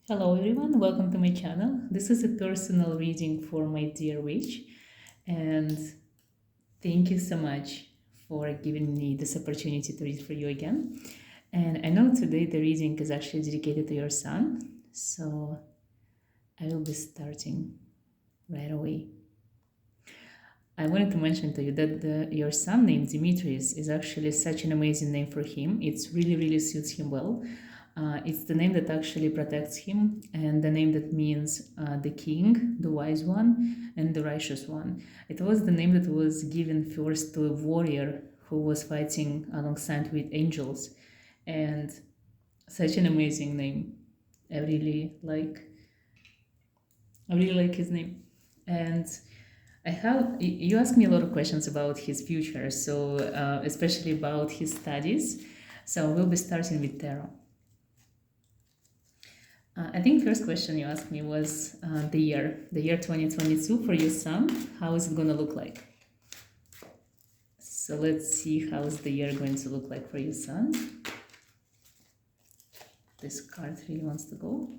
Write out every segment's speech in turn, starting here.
Hello everyone, welcome to my channel. This is a personal reading for my dear Rich, and thank you so much for giving me this opportunity to read for you again. And I know today the reading is actually dedicated to your son, so I will be starting right away. I wanted to mention to you that your son named Dimitris is actually such an amazing name for him. It's really suits him well. It's the name that actually protects him, and the name that means the king, the wise one, and the righteous one. It was the name that was given first to a warrior who was fighting alongside with angels, and such an amazing name. I really like. I really like his name, and you asked me a lot of questions about his future, so especially about his studies. So we'll be starting with tarot. I think first question you asked me was the year 2022 for your son. How is it going to look like? So let's see how is the year going to look like for your son. This card really wants to go.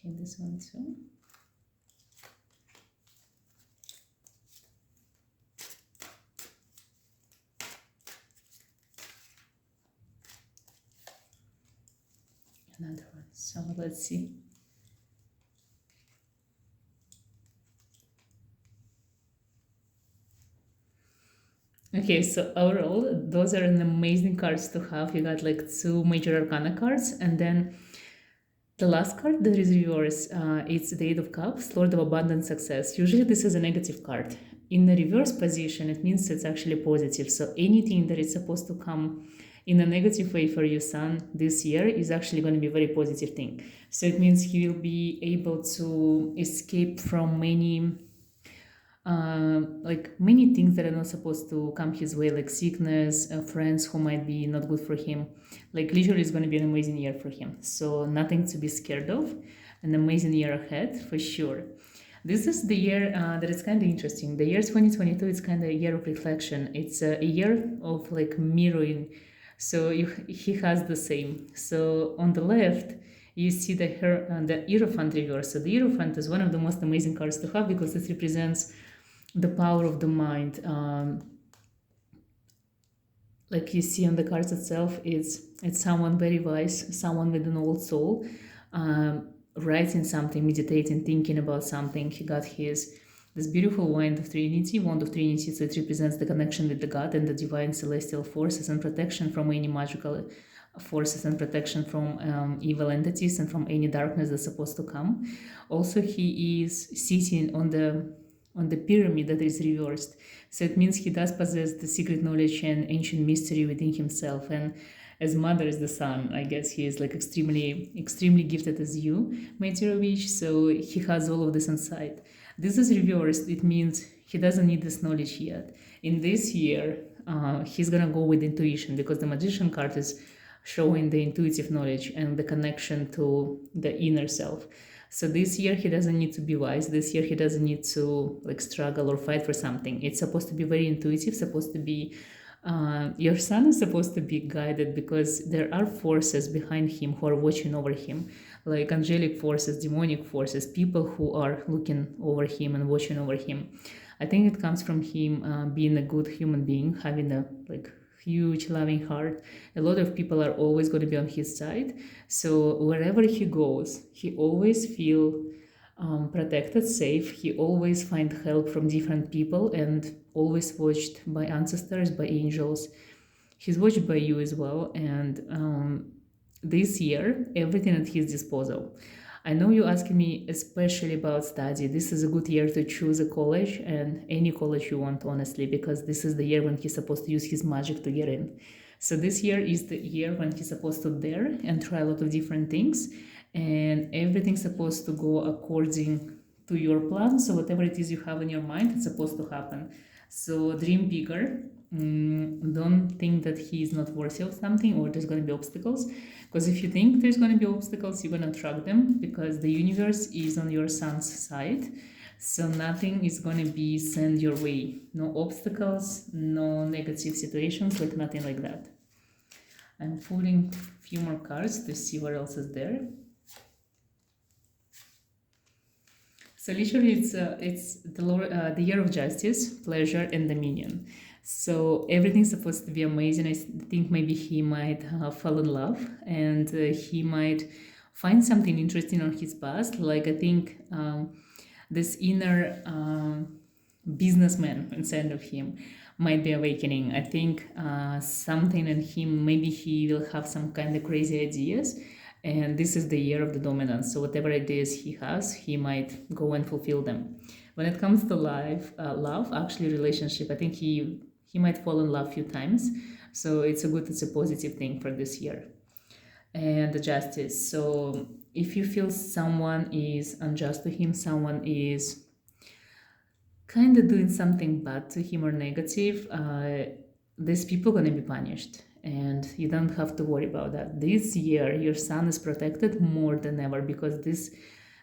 Okay, this one too. Another one. So let's see. Okay, so overall, those are an amazing cards to have. You got like two major arcana cards, and then the last card that is reverse, it's the Eight of Cups, Lord of Abundant Success. Usually this is a negative card. In the reverse position, it means it's actually positive. So anything that is supposed to come in a negative way for your son this year is actually going to be a very positive thing. So it means he will be able to escape from many like many things that are not supposed to come his way, like sickness, friends who might be not good for him. Like literally it's going to be an amazing year for him, so nothing to be scared of. An amazing year ahead for sure. This is the year that is kind of interesting. The year 2022 is kind of a year of reflection. It's a year of like mirroring. So he has the same. So on the left you see the Hierophant reverse. So the Hierophant is one of the most amazing cards to have because it represents the power of the mind. Like you see on the cards itself, it's someone very wise, someone with an old soul, writing something, meditating, thinking about something. He got this beautiful wand of Trinity, so it represents the connection with the God and the divine celestial forces and protection from any magical forces and protection from evil entities and from any darkness that's supposed to come. Also, he is sitting on the pyramid that is reversed. So it means he does possess the secret knowledge and ancient mystery within himself. And as mother as the son, I guess he is like extremely gifted as you, my dear witch. So he has all of this inside. This is reversed. It means he doesn't need this knowledge yet. In this year, he's gonna go with intuition because the magician card is showing the intuitive knowledge and the connection to the inner self. So this year he doesn't need to be wise. This year he doesn't need to like struggle or fight for something. It's supposed to be very intuitive, supposed to be your son is supposed to be guided because there are forces behind him who are watching over him, like angelic forces, demonic forces, people who are looking over him and watching over him. I think it comes from him being a good human being, having a like huge loving heart. A lot of people are always going to be on his side, so wherever he goes he always feel protected, safe. He always find help from different people and always watched by ancestors, by angels. He's watched by you as well, and this year everything at his disposal. I know you're asking me especially about study. This is a good year to choose a college, and any college you want, honestly, because this is the year when he's supposed to use his magic to get in. So this year is the year when he's supposed to dare and try a lot of different things, and everything's supposed to go according to your plan. So whatever it is you have in your mind, it's supposed to happen. So dream bigger. Don't think that he is not worthy of something or there's going to be obstacles, because if you think there's going to be obstacles, you're going to attract them, because the universe is on your son's side. So nothing is going to be sent your way. No obstacles, no negative situations, like nothing like that. I'm pulling a few more cards to see what else is there. So literally, it's the year of justice, pleasure, and dominion. So everything's supposed to be amazing. Think maybe he might fall in love, and he might find something interesting on his past. Like I think this inner businessman inside of him might be awakening. I think something in him, maybe he will have some kind of crazy ideas, and this is the year of the dominance. So whatever ideas he has, he might go and fulfill them. When it comes to love, actually relationship, I think he might fall in love a few times. So it's a positive thing for this year. And the justice. So if you feel someone is unjust to him, someone is kind of doing something bad to him or negative, these people are going to be punished. And you don't have to worry about that. This year, your son is protected more than ever because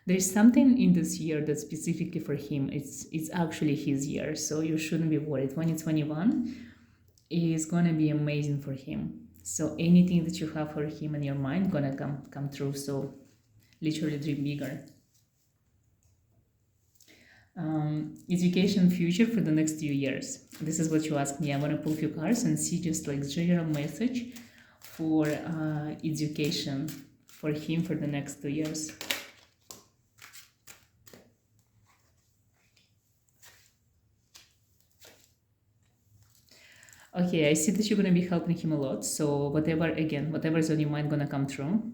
there's something in this year that's specifically for him. It's actually his year, so you shouldn't be worried. 2021 is going to be amazing for him. So anything that you have for him in your mind gonna come true. So literally dream bigger. Education future for the next few years. This is what you asked me. I want to pull a few cards and see just like general message for education for him for the next 2 years. Okay, I see that you're going to be helping him a lot. So whatever's on your mind going to come true.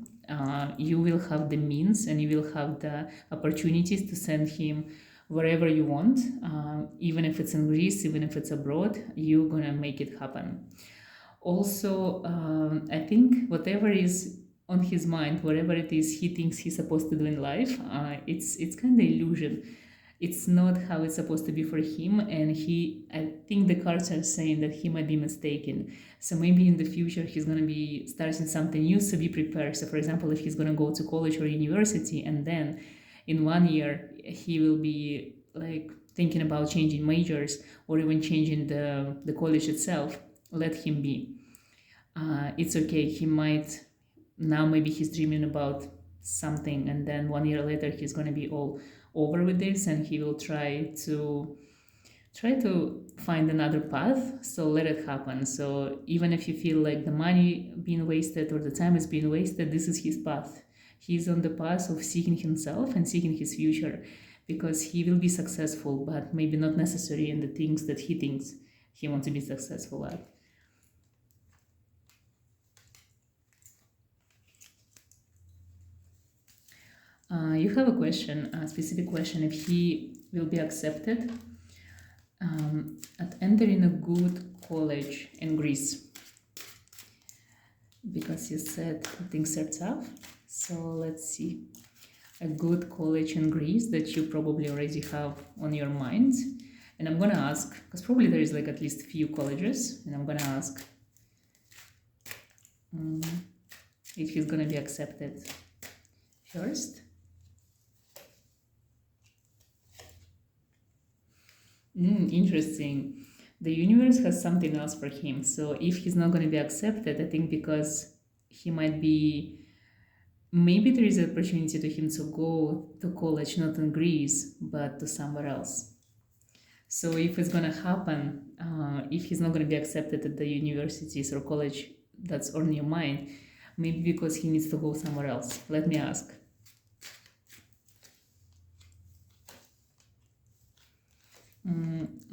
You will have the means and you will have the opportunities to send him wherever you want, even if it's in Greece, even if it's abroad, you're going to make it happen. Also, I think whatever is on his mind, whatever it is he thinks he's supposed to do in life, it's kind of illusion. It's not how it's supposed to be for him, and I think the cards are saying that he might be mistaken. So maybe in the future he's going to be starting something new, so be prepared. So for example, if he's going to go to college or university, and then in 1 year he will be like thinking about changing majors or even changing the college itself, let him be. It's okay. He might now maybe he's dreaming about something, and then 1 year later he's going to be all over with this, and he will try to find another path. So let it happen. So even if you feel like the money being wasted or the time is being wasted, this is his path. He's on the path of seeking himself and seeking his future, because he will be successful, but maybe not necessarily in the things that he thinks he wants to be successful at. You have a question, a specific question, if he will be accepted at entering a good college in Greece, because you said things are tough. So let's see, a good college in Greece that you probably already have on your mind. And I'm gonna ask, because probably there is like at least a few colleges, and I'm gonna ask if he's gonna be accepted first. Interesting. The universe has something else for him. So if he's not going to be accepted, I think because he might be, maybe there is an opportunity to him to go to college, not in Greece, but to somewhere else. So if it's going to happen, if he's not going to be accepted at the universities or college that's on your mind, maybe because he needs to go somewhere else. Let me ask.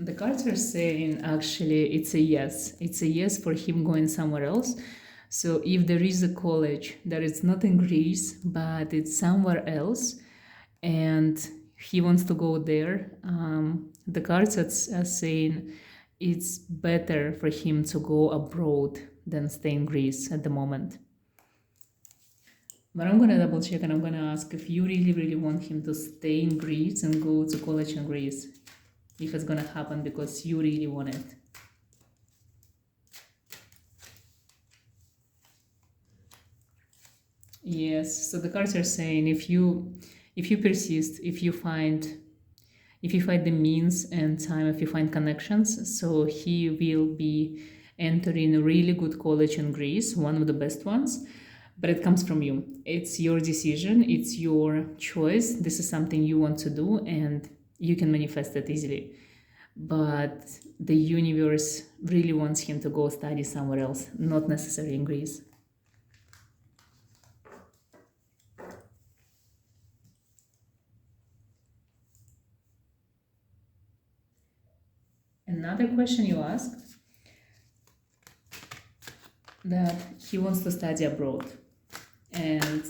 The cards are saying actually it's a yes. It's a yes for him going somewhere else. So if there is a college that is not in Greece, but it's somewhere else, and he wants to go there, the cards are saying it's better for him to go abroad than stay in Greece at the moment. But I'm going to double check, and I'm going to ask if you really, really want him to stay in Greece and go to college in Greece. If it's going to happen because you really want it. Yes, so the cards are saying if you persist, if you find the means and time, if you find connections, so he will be entering a really good college in Greece, one of the best ones. but it comes from you. It's your decision, it's your choice. This is something you want to do, and you can manifest it easily. But the universe really wants him to go study somewhere else, not necessarily in Greece. Another question you asked, that he wants to study abroad, and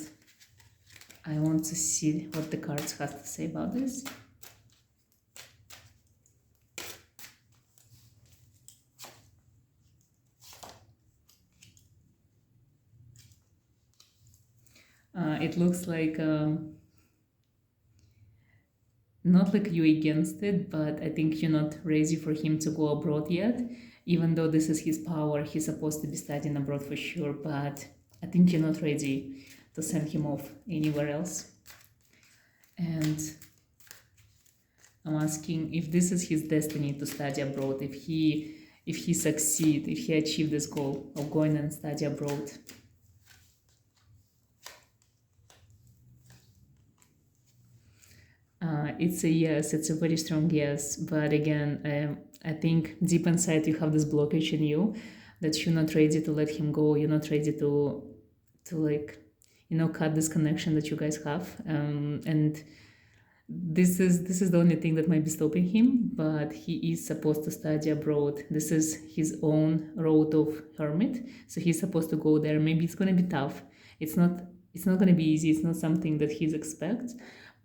I want to see what the cards has to say about this. It looks like not like you against it, but I think you're not ready for him to go abroad yet. Even though this is his power, he's supposed to be studying abroad for sure, but I think you're not ready to send him off anywhere else. And I'm asking if this is his destiny to study abroad, if he succeed, if he achieve this goal of going and study abroad. It's a yes, it's a very strong yes, but again, I think deep inside you have this blockage in you that you're not ready to let him go, you're not ready to like, cut this connection that you guys have, and this is the only thing that might be stopping him, but he is supposed to study abroad. This is his own road of hermit, so he's supposed to go there. Maybe it's going to be tough, it's not going to be easy, it's not something that he expects,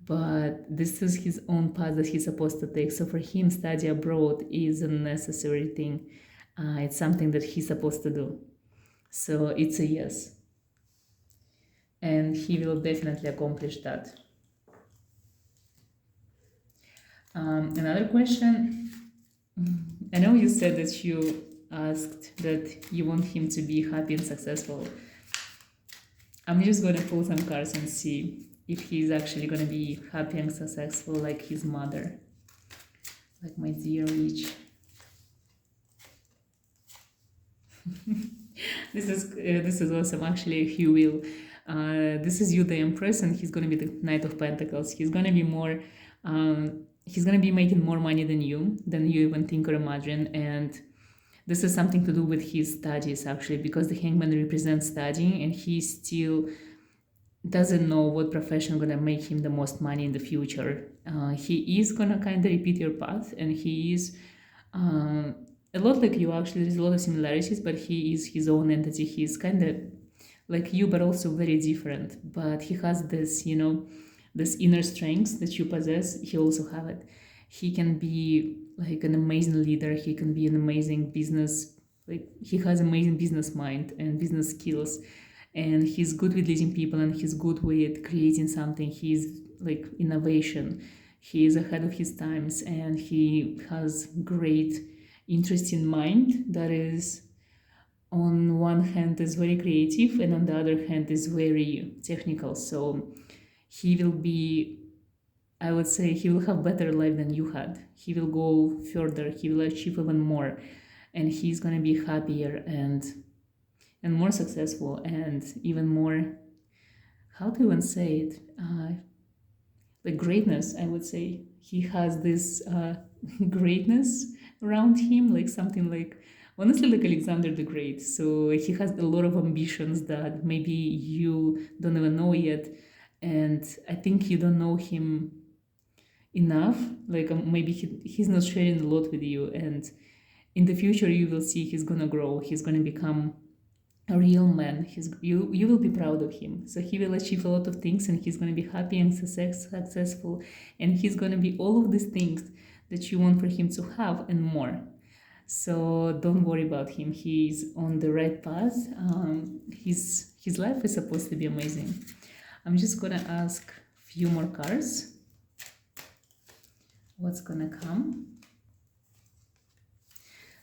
but this is his own path that he's supposed to take. So for him, study abroad is a necessary thing. It's something that he's supposed to do. So it's a yes. And he will definitely accomplish that. Another question. I know you said that you asked that you want him to be happy and successful. I'm just going to pull some cards and see if he's actually going to be happy and successful like his mother, like my dear witch. This is awesome. Actually, he will. This is you, the Empress, and he's going to be the Knight of Pentacles. He's going to be more. He's going to be making more money than you even think or imagine, and this is something to do with his studies actually, because the Hangman represents studying, and he still doesn't know what profession gonna make him the most money in the future. He is gonna kind of repeat your path, and he is a lot like you actually. There's a lot of similarities, but he is his own entity. He's kind of like you, but also very different. But he has this, this inner strength that you possess. He also have it. He can be like an amazing leader. He can be an amazing business. Like he has amazing business mind and business skills. And he's good with leading people, and he's good with creating something. He's like innovation. He is ahead of his times, and he has great interesting mind that is, on one hand, is very creative, and on the other hand is very technical. So he will be, I would say, he will have better life than you had. He will go further. He will achieve even more, and he's gonna be happier and more successful, and even more, how to even say it, like greatness, I would say. He has this greatness around him, like something like, honestly, like Alexander the Great. So he has a lot of ambitions that maybe you don't even know yet, and I think you don't know him enough. Like maybe he's not sharing a lot with you, and in the future you will see he's gonna grow, he's gonna become a real man. You will be proud of him. So he will achieve a lot of things, and he's going to be happy and successful, and he's going to be all of these things that you want for him to have and more. So don't worry about him. He's on the right path. His life is supposed to be amazing. I'm just going to ask a few more cards. What's going to come?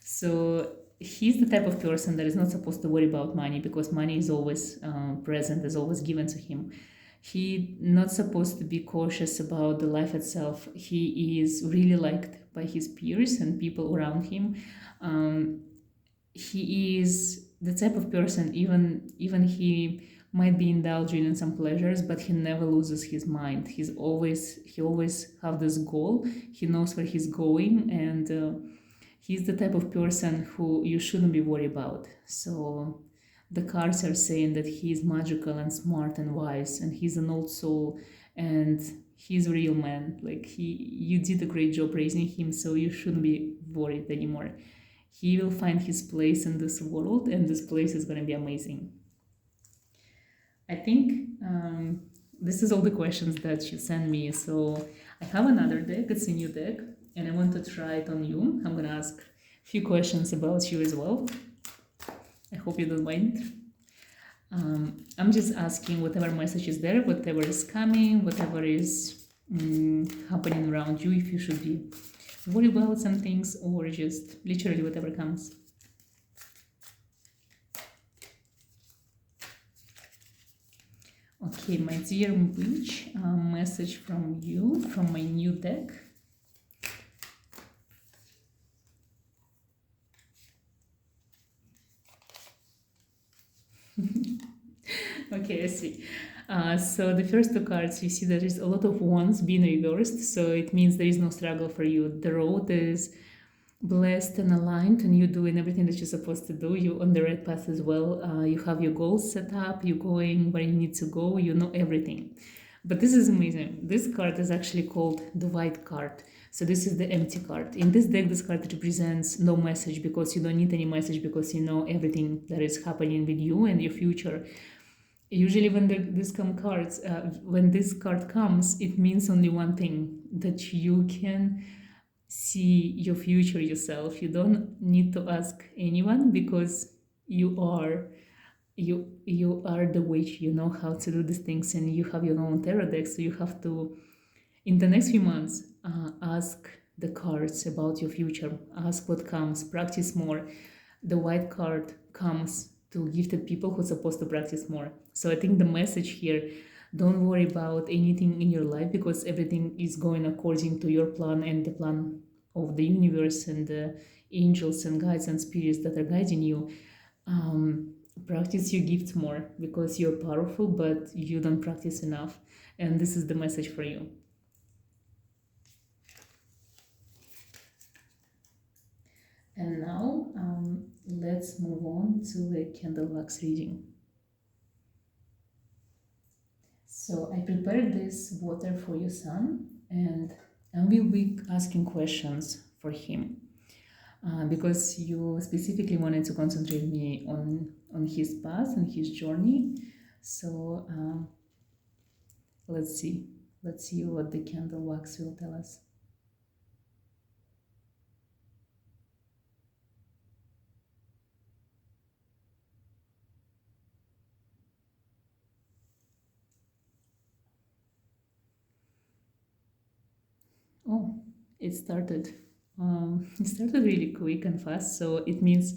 So he's the type of person that is not supposed to worry about money, because money is always present, is always given to him. He not supposed to be cautious about the life itself. He is really liked by his peers and people around him. He is the type of person, even he might be indulging in some pleasures, but he never loses his mind. He always have this goal. He knows where he's going, and he's the type of person who you shouldn't be worried about. So the cards are saying that he's magical and smart and wise, and he's an old soul, and he's a real man. Like you did a great job raising him, so you shouldn't be worried anymore. He will find his place in this world, and this place is going to be amazing. I think this is all the questions that you sent me. So I have another deck. It's a new deck, and I want to try it on you. I'm going to ask a few questions about you as well. I hope you don't mind. I'm just asking whatever message is there, whatever is coming, whatever is happening around you, if you should be worried about some things, or just literally whatever comes. Okay, my dear witch, message from you, from my new deck. Okay, I see. So the first two cards, you see there is a lot of wands being reversed, so it means there is no struggle for you. The road is blessed and aligned, and you're doing everything that you're supposed to do. You're on the right path as well. You have your goals set up, you're going where you need to go, you know everything. But this is amazing. This card is actually called the white card. So this is the empty card. In this deck, this card represents no message, because you don't need any message, because you know everything that is happening with you and your future. Usually when when this card comes, it means only one thing, that you can see your future yourself. You don't need to ask anyone, because you are the witch. You know how to do these things, and you have your own tarot deck. So you have to, in the next few months, ask the cards about your future. Ask what comes. Practice more. The white card comes to gifted people who are supposed to practice more. So I think the message here, don't worry about anything in your life, because everything is going according to your plan and the plan of the universe and the angels and guides and spirits that are guiding you. Practice your gifts more, because you're powerful, but you don't practice enough. And this is the message for you. And now let's move on to the candle wax reading. So I prepared this water for your son, and I will be asking questions for him, because you specifically wanted to concentrate me on his path and his journey. So let's see what the candle wax will tell us. Oh, it started. It started really quick and fast, so it means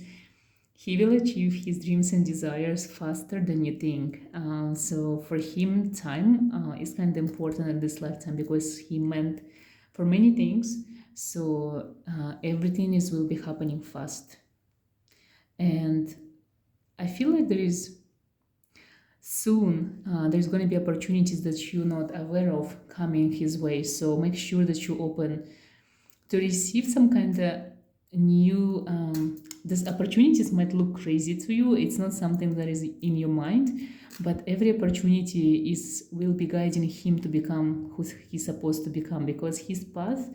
he will achieve his dreams and desires faster than you think. So for him, time is kind of important in this lifetime, because he meant for many things. So everything will be happening fast, and I feel like there's going to be opportunities that you're not aware of coming his way. So make sure that you're open to receive some kind of new these opportunities might look crazy to you. It's not something that is in your mind, but every opportunity will be guiding him to become who he's supposed to become, because his path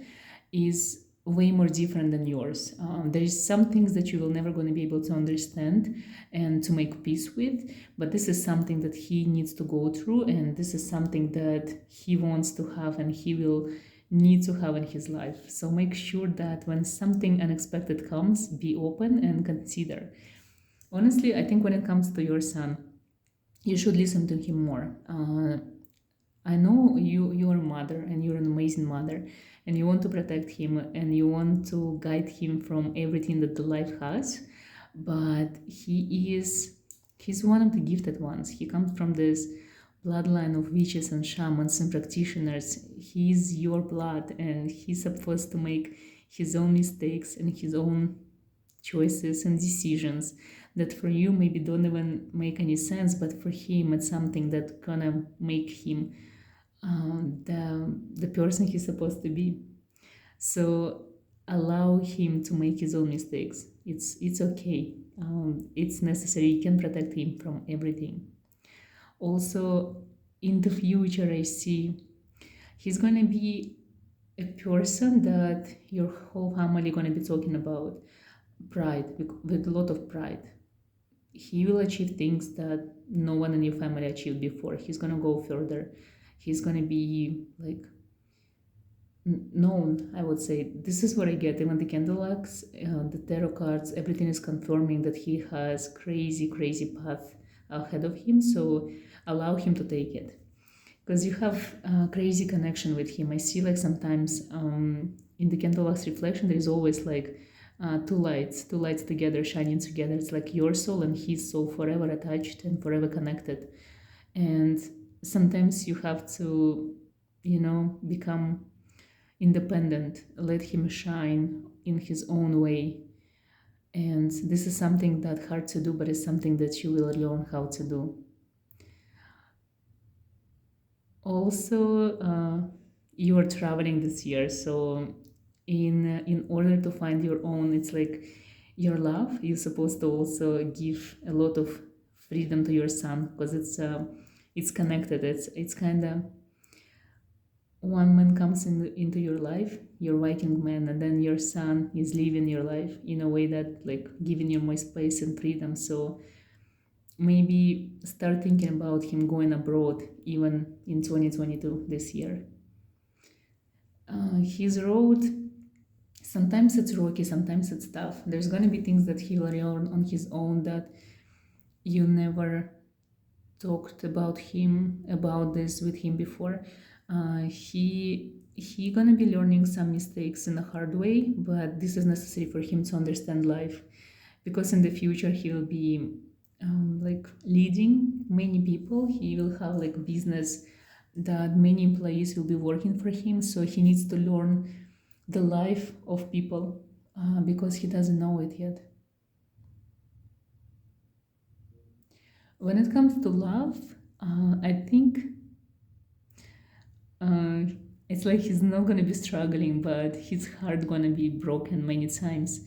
is way more different than yours. There is some things that you will never going to be able to understand and to make peace with, but this is something that he needs to go through, and this is something that he wants to have and he will need to have in his life. So make sure that when something unexpected comes, be open and consider. Honestly, I think when it comes to your son, you should listen to him more. I know you're a mother, and you're an amazing mother, and you want to protect him and you want to guide him from everything that the life has, but he's one of the gifted ones. He comes from this bloodline of witches and shamans and practitioners. He's your blood, and he's supposed to make his own mistakes and his own choices and decisions. that for you maybe don't even make any sense, but for him it's something that gonna make him the person he's supposed to be. So allow him to make his own mistakes. It's okay. It's necessary. You can protect him from everything. Also, in the future, I see he's gonna be a person that your whole family gonna be talking about. Pride, with a lot of pride. He will achieve things that no one in your family achieved before. He's gonna go further. He's gonna be like known, I would say. This is what I get. Even the candlelights, the tarot cards, everything is confirming that he has crazy, crazy path ahead of him. So allow him to take it, because you have a crazy connection with him. I see like sometimes in the candlelights reflection, there is always like two lights together, shining together. It's like your soul and his soul forever attached and forever connected. And sometimes you have to, become independent, let him shine in his own way. And this is something that hard to do, but it's something that you will learn how to do. Also, you are traveling this year, so in order to find your own, it's like your love. You're supposed to also give a lot of freedom to your son, because it's connected. It's kind of one man comes into your life, your Viking man, and then your son is living your life in a way that like giving you more space and freedom. So maybe start thinking about him going abroad even in 2022 this year. His road, sometimes it's rocky, sometimes it's tough. There's going to be things that he will learn on his own that you never talked about this with him before. He gonna be learning some mistakes in a hard way, but this is necessary for him to understand life, because in the future he will be like leading many people. He will have like business that many employees will be working for him, so he needs to learn the life of people because he doesn't know it yet. When it comes to love, I think uh, it's like he's not gonna be struggling, but his heart gonna be broken many times,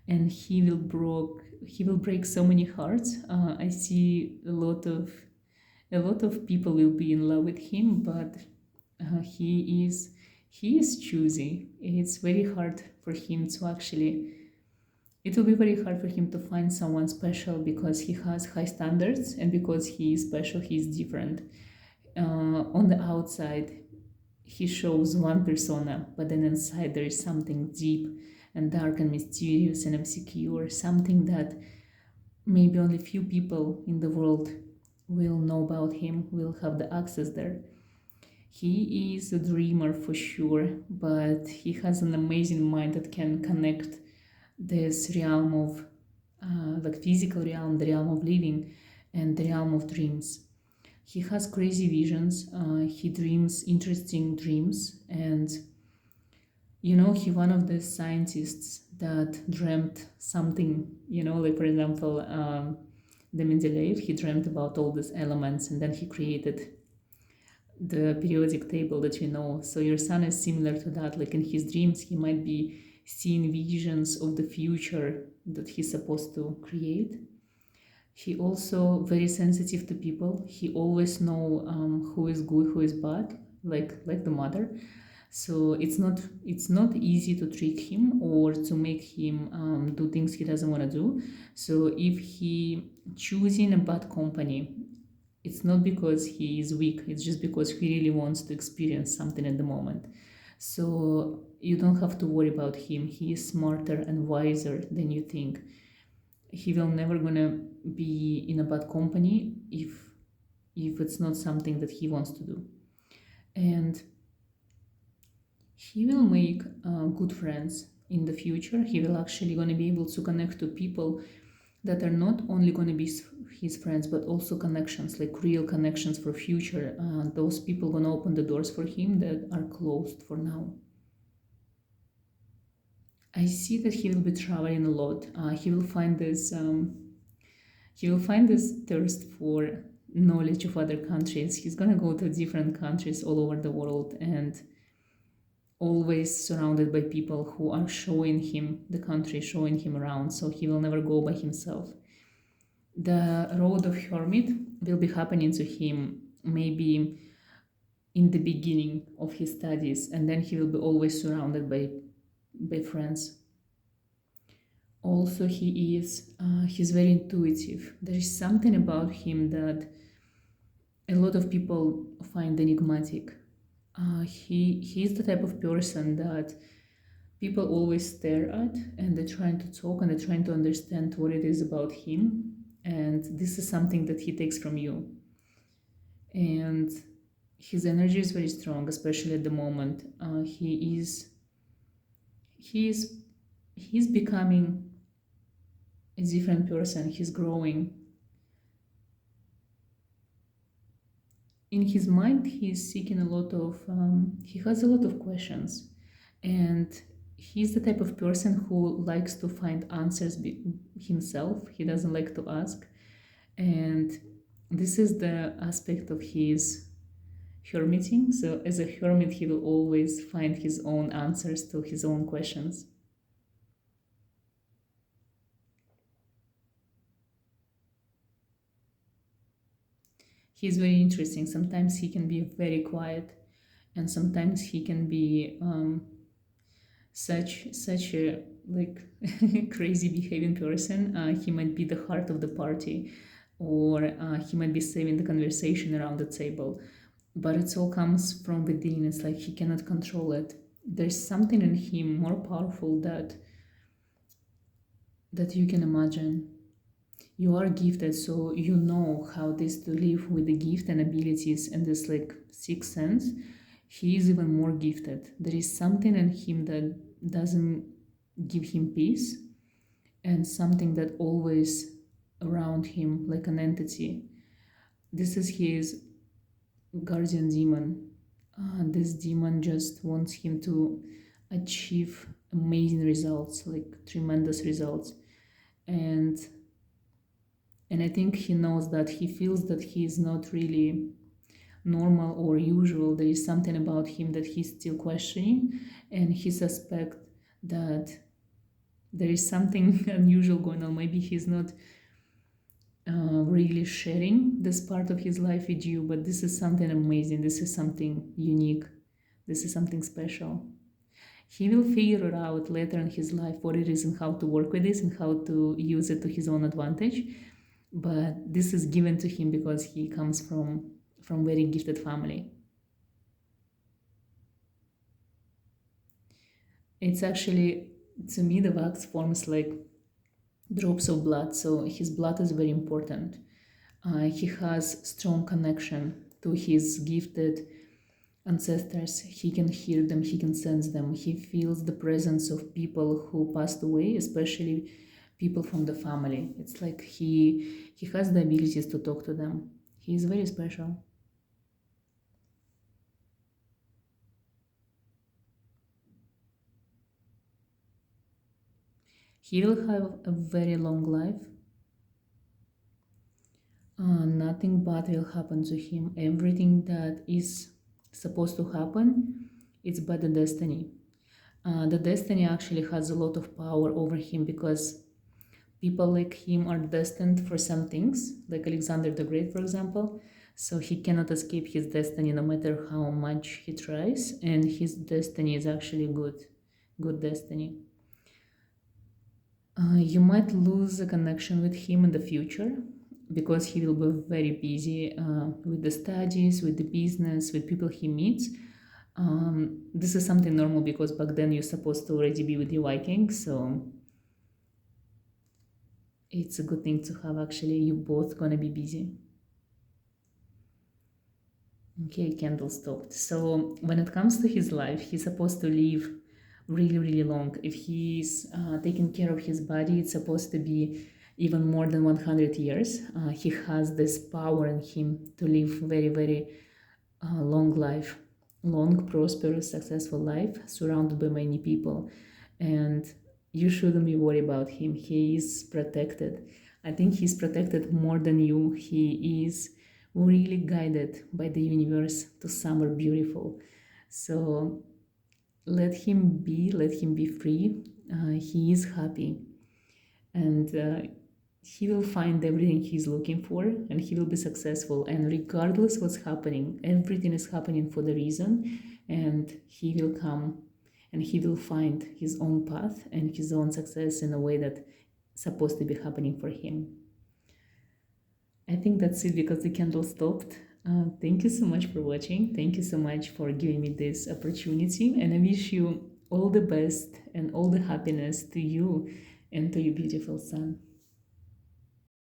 and he will break so many hearts. I see a lot of people will be in love with him, but he is choosy. It's very hard for him to actually. It will be very hard for him to find someone special, because he has high standards, and because he is special, he is different. On the outside, he shows one persona, but then inside there is something deep and dark and mysterious and obscure, something that maybe only few people in the world will know about him, will have the access there. He is a dreamer for sure, but he has an amazing mind that can connect this realm of like physical realm, the realm of living, and the realm of dreams. He has crazy visions. He dreams interesting dreams, and he one of the scientists that dreamt something. Like for example, the Mendeleev. He dreamt about all these elements, and then he created the periodic table that we know. So your son is similar to that. Like in his dreams, he might be seeing visions of the future that he's supposed to create. He also very sensitive to people. He always know who is good, who is bad, like the mother. So it's not easy to trick him or to make him do things he doesn't want to do. So if he choosing a bad company, it's not because he is weak. It's just because he really wants to experience something at the moment. So you don't have to worry about him. He is smarter and wiser than you think. He will never gonna be in a bad company if it's not something that he wants to do. And he will make good friends in the future. He will actually gonna be able to connect to people that are not only gonna be his friends, but also connections, like real connections for future. Those people gonna open the doors for him that are closed for now. I see that he will be traveling a lot. He will find this He will find this thirst for knowledge of other countries. He's gonna go to different countries all over the world and always surrounded by people who are showing him the country, showing him around, so he will never go by himself. The road of hermit will be happening to him maybe in the beginning of his studies, and then he will be always surrounded by friends. Also, he's very intuitive. There is something about him that a lot of people find enigmatic. He's the type of person that people always stare at, and they're trying to talk and they're trying to understand what it is about him, and this is something that he takes from you. And his energy is very strong, especially at the moment. He's becoming a different person. He's growing. In his mind, he's seeking a lot of. He has a lot of questions, and he's the type of person who likes to find answers himself. He doesn't like to ask, and this is the aspect of his hermiting. So, as a hermit, he will always find his own answers to his own questions. He's very interesting. Sometimes he can be very quiet, and sometimes he can be such a like crazy behaving person. He might be the heart of the party, or he might be saving the conversation around the table. But it all comes from within. It's like he cannot control it. There's something in him more powerful that you can imagine. You are gifted, so you know how this to live with the gift and abilities and this like sixth sense. He is even more gifted. There is something in him that doesn't give him peace, and something that always around him like an entity. This is his guardian demon. This demon just wants him to achieve amazing results, like tremendous results. And and I think he knows that, he feels that he is not really normal or usual. There is something about him that he's still questioning, and he suspects that there is something unusual going on. Maybe he's not really sharing this part of his life with you, but this is something amazing. This is something unique. This is something special. He will figure it out later in his life what it is and how to work with this and how to use it to his own advantage. But this is given to him because he comes from very gifted family. It's actually, to me, the wax forms like drops of blood, so his blood is very important. He has strong connection to his gifted ancestors. He can hear them, he can sense them, he feels the presence of people who passed away, especially people from the family. It's like he has the abilities to talk to them. He is very special. He will have a very long life. Nothing bad will happen to him. Everything that is supposed to happen, it's by the destiny. The destiny actually has a lot of power over him, because people like him are destined for some things, like Alexander the Great, for example. So he cannot escape his destiny no matter how much he tries, and his destiny is actually good destiny. You might lose a connection with him in the future, because he will be very busy with the studies, with the business, with people he meets. This is something normal, because back then you're supposed to already be with your Viking, so it's a good thing to have. Actually, you both gonna be busy. Okay, candle stopped. So when it comes to his life, he's supposed to live really long. If he's taking care of his body, it's supposed to be even more than 100 years. He has this power in him to live very long life, long, prosperous, successful life, surrounded by many people. And you shouldn't be worried about him. He is protected. I think he's protected more than you. He is really guided by the universe to somewhere beautiful. So let him be, let him be free. He is happy, and he will find everything he's looking for, and he will be successful. And regardless what's happening, everything is happening for the reason, and he will come and he will find his own path and his own success in a way that's supposed to be happening for him. I think that's it because the candle stopped. Thank you so much for watching. Thank you so much for giving me this opportunity, and I wish you all the best and all the happiness to you and to your beautiful son.